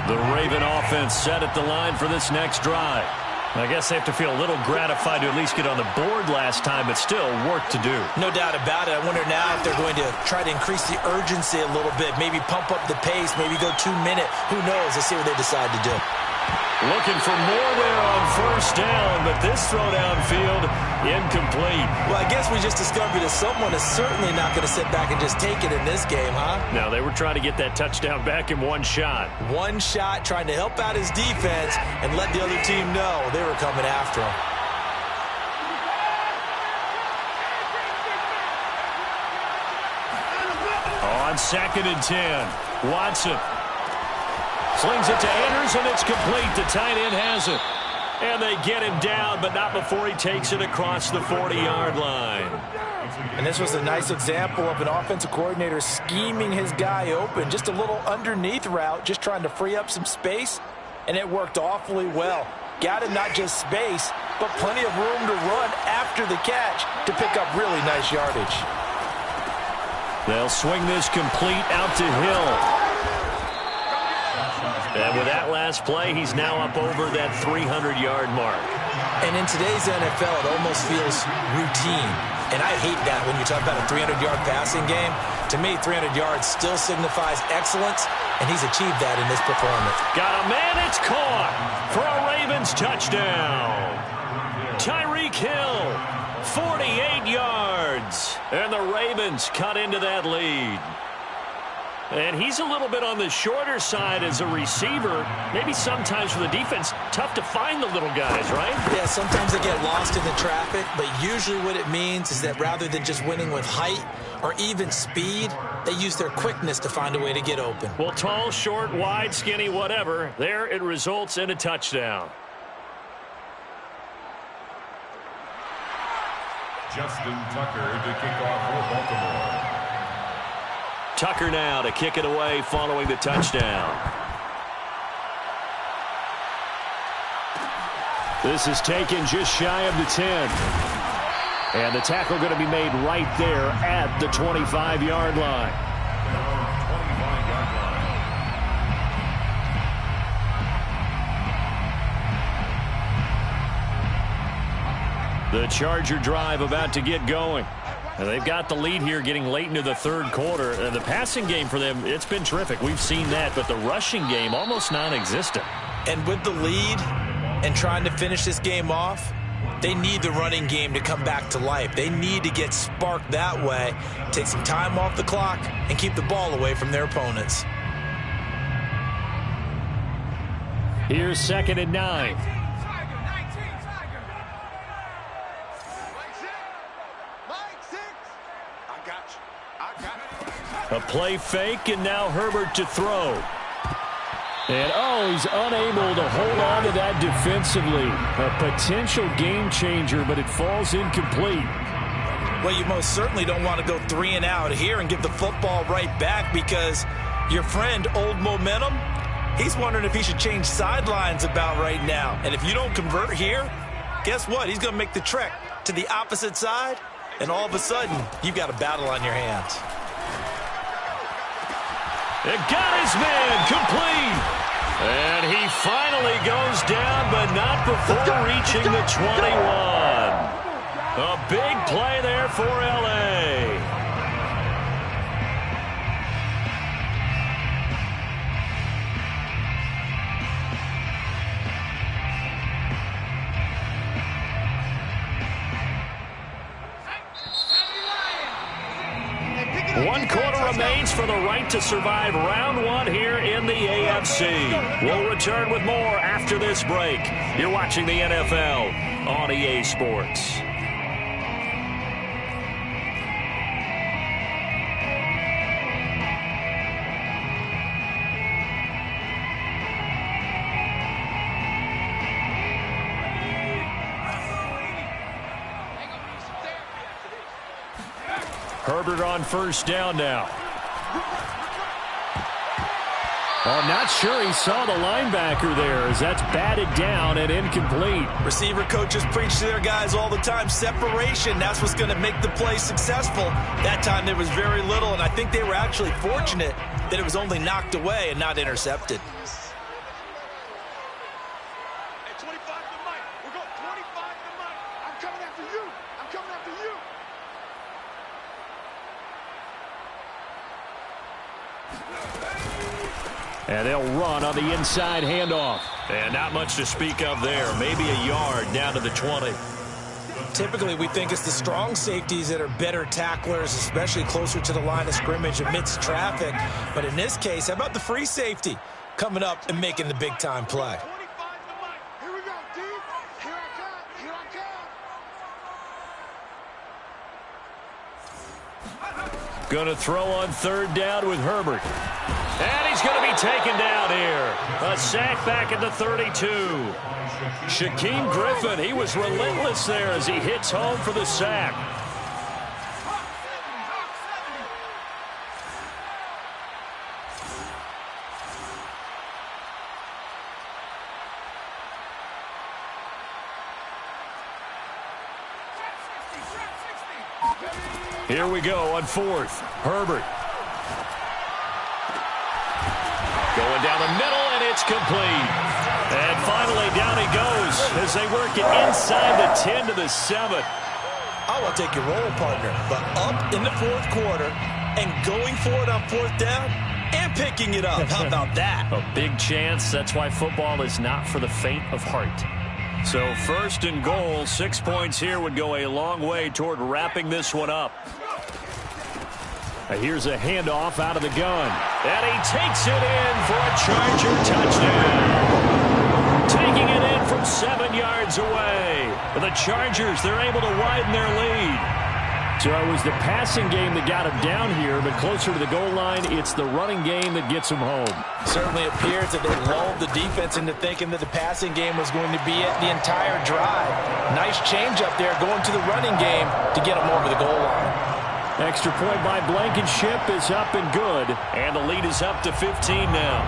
The Raven offense set at the line for this next drive. I guess they have to feel a little gratified to at least get on the board last time, but still work to do. No doubt about it. I wonder now if they're going to try to increase the urgency a little bit, maybe pump up the pace, maybe go 2-minute. Who knows? Let's see what they decide to do. Looking for more there on first down, but this throw downfield incomplete. Well, I guess we just discovered that someone is certainly not going to sit back and just take it in this game, huh? No, they were trying to get that touchdown back in one shot. One shot, trying to help out his defense and let the other team know they were coming after him. On 2nd and 10, Watson slings it to Anders, and it's complete. The tight end has it. And they get him down, but not before he takes it across the 40-yard line. And this was a nice example of an offensive coordinator scheming his guy open. Just a little underneath route, just trying to free up some space, and it worked awfully well. Got him not just space, but plenty of room to run after the catch to pick up really nice yardage. They'll swing this complete out to Hill. And with that last play, he's now up over that 300-yard mark. And in today's NFL, it almost feels routine. And I hate that when you talk about a 300-yard passing game. To me, 300 yards still signifies excellence, and he's achieved that in this performance. Got a man, it's caught for a Ravens touchdown. Tyreek Hill, 48 yards. And the Ravens cut into that lead. And he's a little bit on the shorter side as a receiver. Maybe sometimes for the defense, tough to find the little guys, right? Yeah, sometimes they get lost in the traffic, but usually what it means is that rather than just winning with height or even speed, they use their quickness to find a way to get open. Well, tall, short, wide, skinny, whatever. There it results in a touchdown. Justin Tucker to kick off for Baltimore. Tucker now to kick it away following the touchdown. This is taken just shy of the 10. And the tackle going to be made right there at the 25-yard line. 25-yard line. The Charger drive about to get going. And they've got the lead here getting late into the third quarter. And the passing game for them, it's been terrific. We've seen that. But the rushing game, almost non-existent. And with the lead and trying to finish this game off, they need the running game to come back to life. They need to get sparked that way, take some time off the clock, and keep the ball away from their opponents. Here's 2nd and 9. A play fake, and now Herbert to throw. And, oh, he's unable to hold on to that defensively. A potential game changer, but it falls incomplete. Well, you most certainly don't want to go 3 and out here and give the football right back because your friend, Old Momentum, he's wondering if he should change sidelines about right now. And if you don't convert here, guess what? He's going to make the trek to the opposite side, and all of a sudden, you've got a battle on your hands. It got his man complete. And he finally goes down, but not before reaching the 21. A big play there for L.A. One quarter remains for the right to survive round 1 here in the AFC. We'll return with more after this break. You're watching the NFL on EA Sports. Herbert on first down now. I'm not sure he saw the linebacker there as that's batted down and incomplete. Receiver coaches preach to their guys all the time. Separation, that's what's going to make the play successful. That time there was very little, and I think they were actually fortunate that it was only knocked away and not intercepted. And they'll run on the inside handoff. And not much to speak of there. Maybe a yard down to the 20. Typically, we think it's the strong safeties that are better tacklers, especially closer to the line of scrimmage amidst traffic. But in this case, how about the free safety coming up and making the big-time play? Going to throw on third down with Herbert. And he's going to be taken down here. A sack back at the 32. Shaquem Griffin, he was relentless there as he hits home for the sack. Here we go on fourth. Herbert. Going down the middle, and it's complete. And finally, down he goes as they work it inside the 10 to the 7. I will take your role, partner, but up in the fourth quarter and going for it on fourth down and picking it up. How about that? A big chance. That's why football is not for the faint of heart. So first and goal, 6 points here would go a long way toward wrapping this one up. Here's a handoff out of the gun. And he takes it in for a Charger touchdown. Taking it in from 7 yards away. The Chargers, they're able to widen their lead. So it was the passing game that got him down here, but closer to the goal line, it's the running game that gets him home. Certainly appears that they lulled the defense into thinking that the passing game was going to be it the entire drive. Nice change up there going to the running game to get him over the goal line. Extra point by Blankenship is up and good. And the lead is up to 15 now.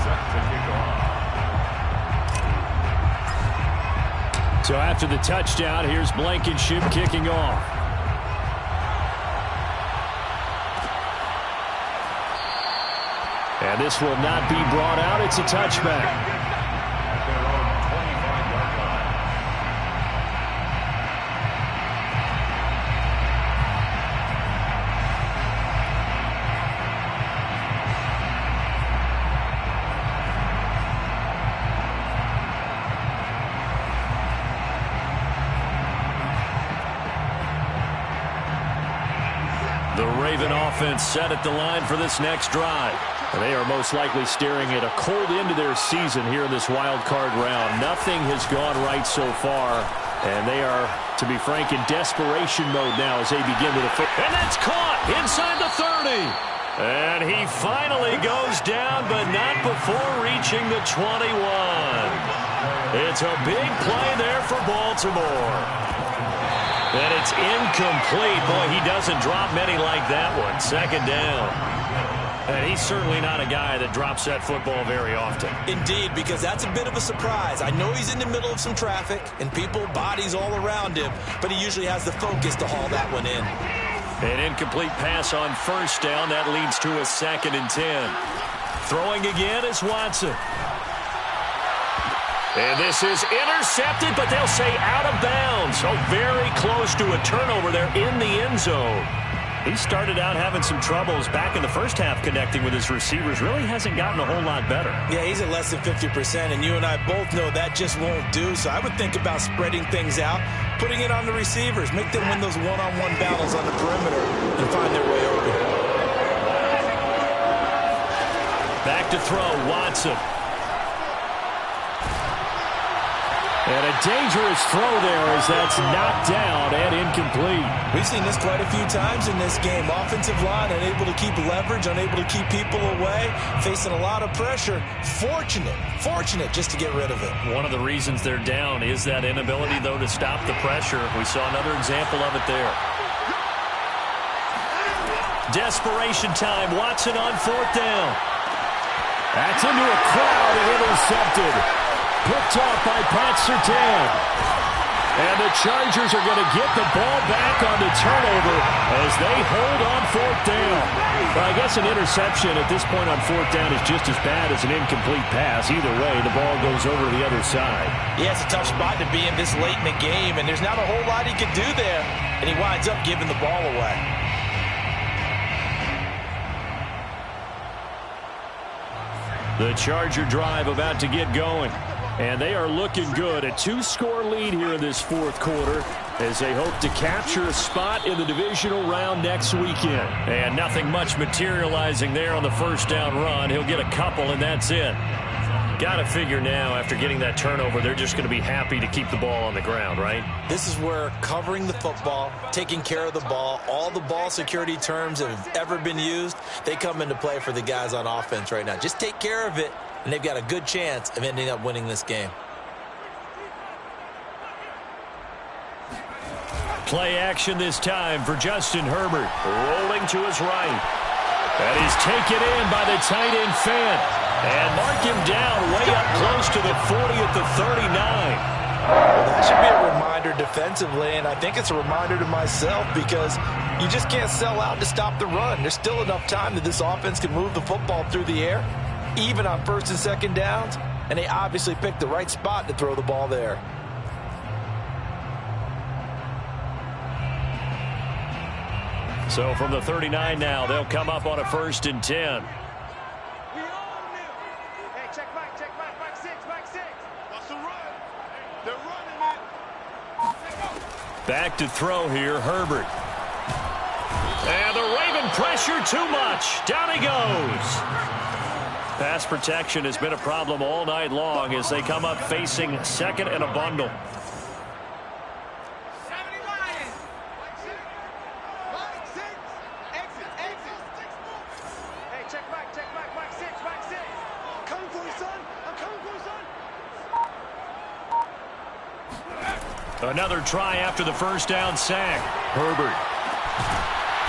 Set to kick off. So after the touchdown, here's Blankenship kicking off. And this will not be brought out. It's a touchback. At their own 25-yard line. The Raven offense set at the line for this next drive. And they are most likely staring at a cold end to their season here in this wild card round. Nothing has gone right so far. And they are, to be frank, in desperation mode now as they begin with a foot. And that's caught inside the 30. And he finally goes down, but not before reaching the 21. It's a big play there for Baltimore. And it's incomplete. Boy, he doesn't drop many like that one. Second down. And he's certainly not a guy that drops that football very often. Indeed, because that's a bit of a surprise. I know he's in the middle of some traffic and people, bodies all around him, but he usually has the focus to haul that one in. An incomplete pass on first down. That leads to a 2nd and 10. Throwing again is Watson. And this is intercepted, but they'll say out of bounds. So very close to a turnover there in the end zone. He started out having some troubles back in the first half connecting with his receivers. Really hasn't gotten a whole lot better. Yeah, he's at less than 50%, and you and I both know that just won't do. So I would think about spreading things out, putting it on the receivers, make them win those one-on-one battles on the perimeter and find their way open. Back to throw, Watson. And a dangerous throw there as that's knocked down and incomplete. We've seen this quite a few times in this game. Offensive line unable to keep leverage, unable to keep people away, facing a lot of pressure. Fortunate just to get rid of it. One of the reasons they're down is that inability, though, to stop the pressure. We saw another example of it there. Desperation time. Watson on 4th down. That's into a crowd and intercepted. Picked off by Pat Surtain. And the Chargers are going to get the ball back on the turnover as they hold on 4th down. Well, I guess an interception at this point on 4th down is just as bad as an incomplete pass. Either way, the ball goes over to the other side. Yeah, it's a tough spot to be in this late in the game, and there's not a whole lot he could do there. And he winds up giving the ball away. The Charger drive about to get going. And they are looking good. A 2-score lead here in this 4th quarter as they hope to capture a spot in the divisional round next weekend. And nothing much materializing there on the first down run. He'll get a couple, and that's it. Got to figure now, after getting that turnover, they're just going to be happy to keep the ball on the ground, right? This is where covering the football, taking care of the ball, all the ball security terms that have ever been used, they come into play for the guys on offense right now. Just take care of it, and they've got a good chance of ending up winning this game. Play action this time for Justin Herbert. Rolling to his right. That is taken in by the tight end Fant. And mark him down way up close to the 40 at the 39. Well, that should be a reminder defensively, and I think it's a reminder to myself because you just can't sell out to stop the run. There's still enough time that this offense can move the football through the air, even on 1st and 2nd downs, and they obviously picked the right spot to throw the ball there. So from the 39 now, they'll come up on a 1st and 10. Back to throw here, Herbert. And the Raven pressure too much. Down he goes. Pass protection has been a problem all night long as they come up facing second and a bundle. Another try after the first down sack. Herbert.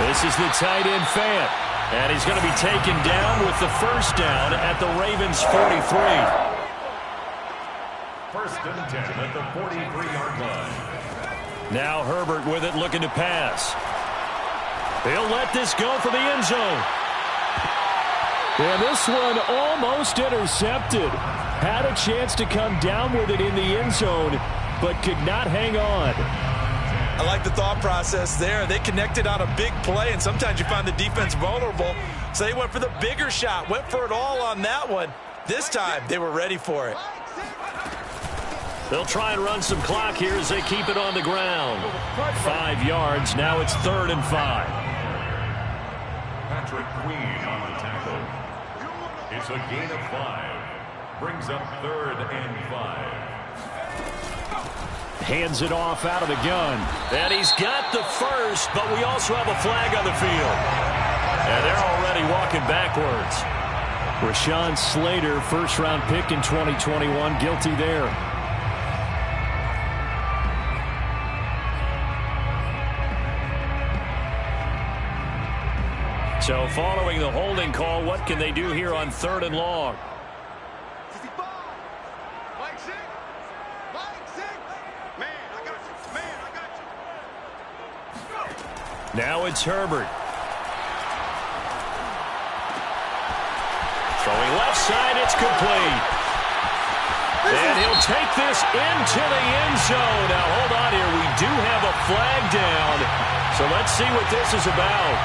This is the tight end Fant. And he's going to be taken down with the first down at the Ravens' 43. First and 10 at the 43-yard line. Now Herbert with it, looking to pass. He'll let this go for the end zone. And this one almost intercepted. Had a chance to come down with it in the end zone, but could not hang on. I like the thought process there. They connected on a big play, and sometimes you find the defense vulnerable. So they went for the bigger shot, went for it all on that one. This time, they were ready for it. They'll try and run some clock here as they keep it on the ground. 5 yards. Now it's 3rd and 5. Patrick Queen on the tackle. It's a gain of 5. Brings up 3rd and 5. Hands it off out of the gun. And he's got the first, but we also have a flag on the field. And they're already walking backwards. Rashawn Slater, first-round pick in 2021, guilty there. So following the holding call, what can they do here on 3rd and long? Now it's Herbert. Throwing left side, it's complete. And he'll take this into the end zone. Now hold on here, we do have a flag down. So let's see what this is about.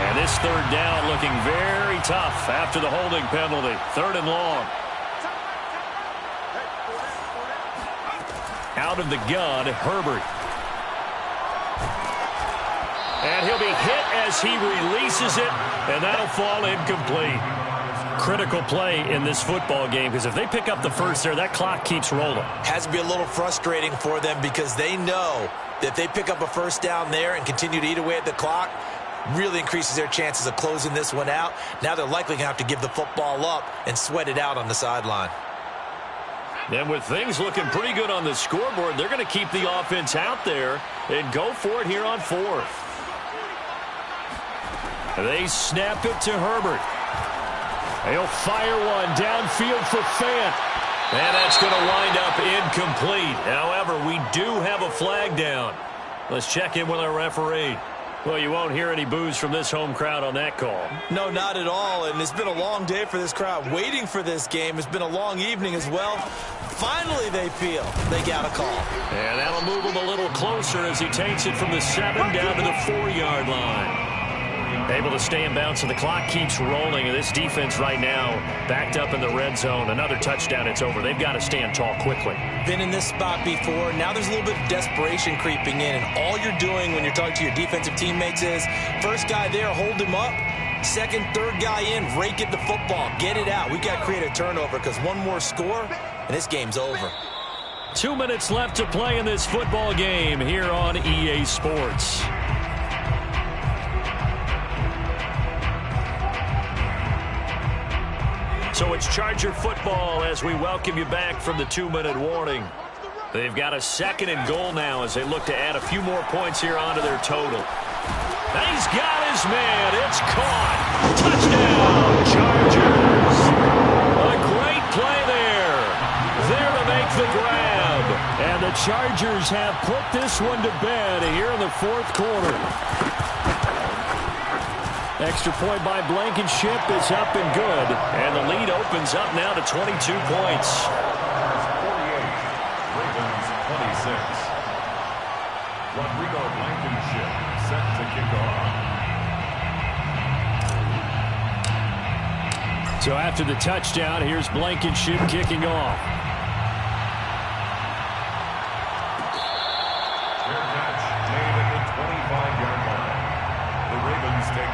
And this 3rd down looking very tough after the holding penalty. 3rd and long. Out of the gun, Herbert. And he'll be hit as he releases it, and that'll fall incomplete. Critical play in this football game, because if they pick up the first there, that clock keeps rolling. Has to be a little frustrating for them because they know that if they pick up a first down there and continue to eat away at the clock, really increases their chances of closing this one out. Now they're likely going to have to give the football up and sweat it out on the sideline. And with things looking pretty good on the scoreboard, they're going to keep the offense out there and go for it here on 4th. They snap it to Herbert. He'll fire one downfield for Fant. And that's going to wind up incomplete. However, we do have a flag down. Let's check in with our referee. Well, you won't hear any boos from this home crowd on that call. No, not at all. And it's been a long day for this crowd waiting for this game. It's been a long evening as well. Finally, they feel they got a call. And that'll move him a little closer as he takes it from the 7 down to the 4-yard line. Able to stay in bounds, so the clock keeps rolling. And this defense right now backed up in the red zone. Another touchdown, it's over. They've got to stand tall quickly. Been in this spot before. Now there's a little bit of desperation creeping in. And all you're doing when you're talking to your defensive teammates is, first guy there, hold him up. Second, third guy in, rake at the football. Get it out. We've got to create a turnover because one more score, and this game's over. 2 minutes left to play in this football game here on EA Sports. So it's Charger football as we welcome you back from the 2-minute warning. They've got a 2nd and goal now as they look to add a few more points here onto their total. And he's got his man. It's caught. Touchdown, Chargers. A great play there. There to make the grab. And the Chargers have put this one to bed here in the 4th quarter. Extra point by Blankenship is up and good. And the lead opens up now to 22 points. 48, Ravens 26. Rodrigo Blankenship set to kick off. So after the touchdown, here's Blankenship kicking off.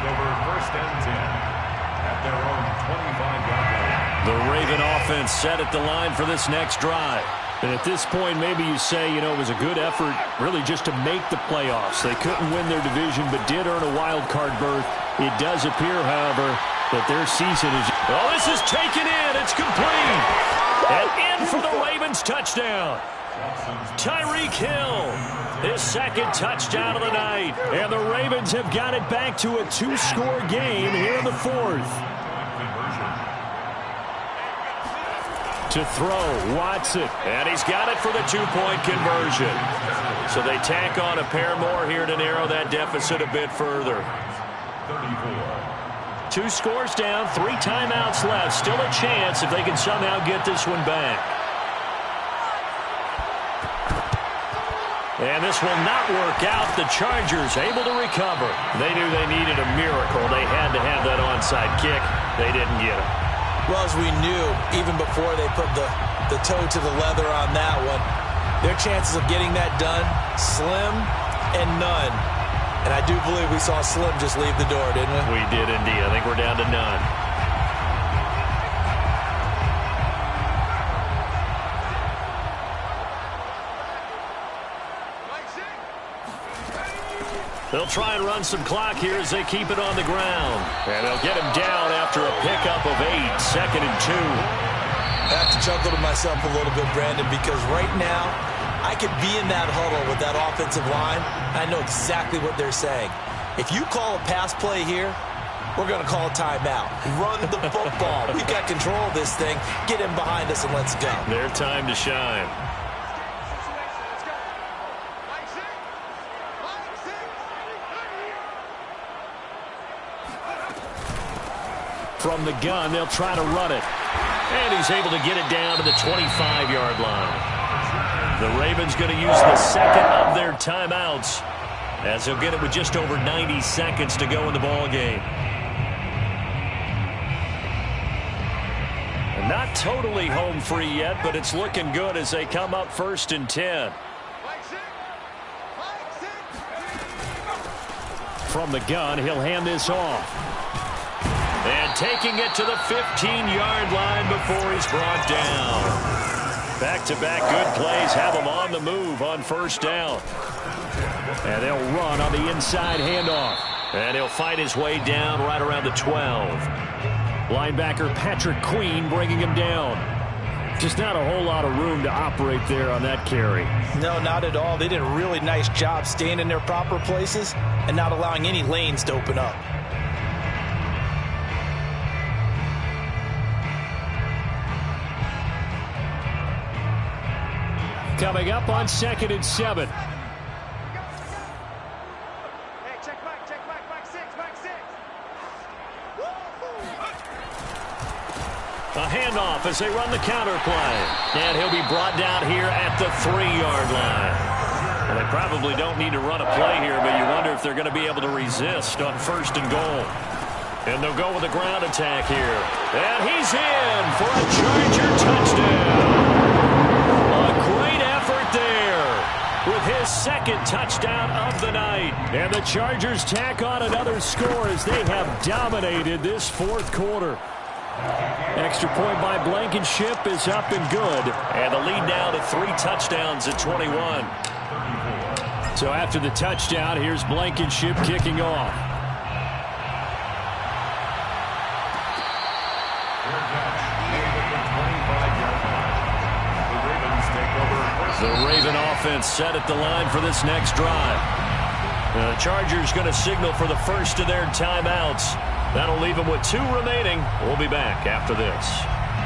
over 1st and 10 at their own 25-yard line. The Raven offense set at the line for this next drive. And at this point, maybe you say, you know, it was a good effort really just to make the playoffs. They couldn't win their division, but did earn a wild card berth. It does appear, however, that their season is... Oh, this is taken in. It's complete. And in for the Ravens touchdown. Tyreek Hill, his second touchdown of the night. And the Ravens have got it back to a two-score game here in the fourth. To throw, Watson, and he's got it for the two-point conversion. So they tack on a pair more here to narrow that deficit a bit further. 34. 2 scores down, 3 timeouts left. Still a chance if they can somehow get this one back. And this will not work out. The Chargers able to recover. They knew they needed a miracle. They had to have that onside kick. They didn't get it. Well, as we knew, even before they put the toe to the leather on that one, their chances of getting that done, slim and none. And I do believe we saw Slim just leave the door, didn't we? We did indeed. I think we're down to none. They'll try and run some clock here as they keep it on the ground. And they'll get him down after a pickup of 8, 2nd and 2. I have to chuckle to myself a little bit, Brandon, because right now I could be in that huddle with that offensive line. I know exactly what they're saying. If you call a pass play here, we're going to call a timeout. Run the football. We've got control of this thing. Get him behind us and let's go. Their time to shine. From the gun, they'll try to run it. And he's able to get it down to the 25-yard line. The Ravens going to use the second of their timeouts as they'll get it with just over 90 seconds to go in the ball game. Not totally home free yet, but it's looking good as they come up 1st and 10. From the gun, he'll hand this off. And taking it to the 15-yard line before he's brought down. Back-to-back good plays have him on the move on 1st down. And they'll run on the inside handoff. And he'll fight his way down right around the 12. Linebacker Patrick Queen bringing him down. Just not a whole lot of room to operate there on that carry. No, not at all. They did a really nice job staying in their proper places and not allowing any lanes to open up. Coming up on 2nd and 7. A handoff as they run the counter play. And he'll be brought down here at the 3-yard line. Well, they probably don't need to run a play here, but you wonder if they're going to be able to resist on 1st and goal. And they'll go with a ground attack here. And he's in for a Charger touchdown. A great effort there with his 2nd touchdown of the night. And the Chargers tack on another score as they have dominated this 4th quarter. Extra point by Blankenship is up and good. And the lead now to 3 touchdowns at 21. So after the touchdown, here's Blankenship kicking off. The Raven offense set at the line for this next drive. The Chargers going to signal for the first of their timeouts. That'll leave them with 2 remaining. We'll be back after this.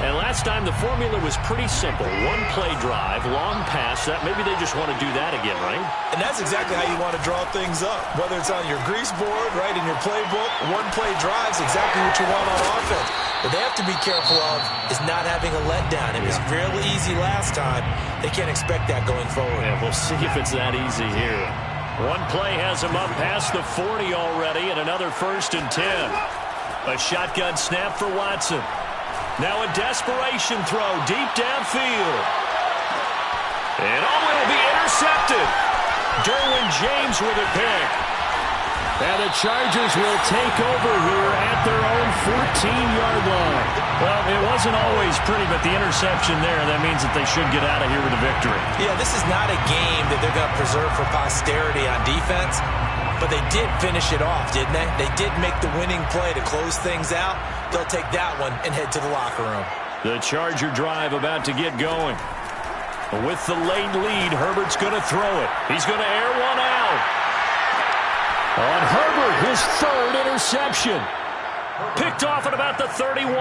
And last time the formula was pretty simple. 1-play drive, long pass. That maybe they just want to do that again, right? And that's exactly how you want to draw things up. Whether it's on your grease board, right, in your playbook, 1-play drive's exactly what you want on offense. What they have to be careful of is not having a letdown. It was fairly easy last time. They can't expect that going forward. Yeah, we'll see if it's that easy here. 1 play has him up past the 40 already, and another 1st and 10. A shotgun snap for Watson. Now a desperation throw deep downfield. And it'll be intercepted. Derwin James with a pick. And the Chargers will take over here at their own 14-yard line. Well, it wasn't always pretty, but the interception there, that means that they should get out of here with a victory. Yeah, this is not a game that they're going to preserve for posterity on defense, but they did finish it off, didn't they? They did make the winning play to close things out. They'll take that one and head to the locker room. The Charger drive about to get going. With the late lead, Herbert's going to throw it. He's going to air one out. On Herbert, his third interception. Picked off at about the 31.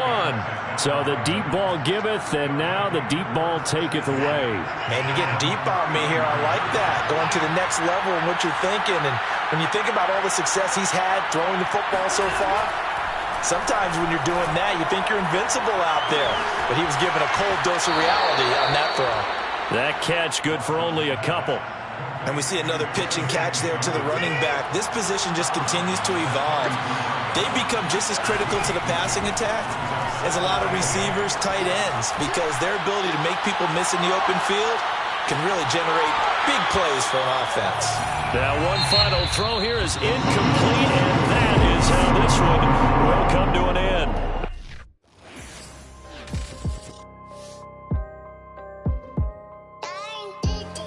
So the deep ball giveth, and now the deep ball taketh away. Man, you're getting deep on me here. I like that. Going to the next level in what you're thinking. And when you think about all the success he's had throwing the football so far, sometimes when you're doing that, you think you're invincible out there. But he was given a cold dose of reality on that throw. That catch good for only a couple. And we see another pitch and catch there to the running back. This position just continues to evolve. They've become just as critical to the passing attack as a lot of receivers, tight ends, because their ability to make people miss in the open field can really generate big plays for an offense. Now one final throw here is incomplete, and that is how this one will come to an end.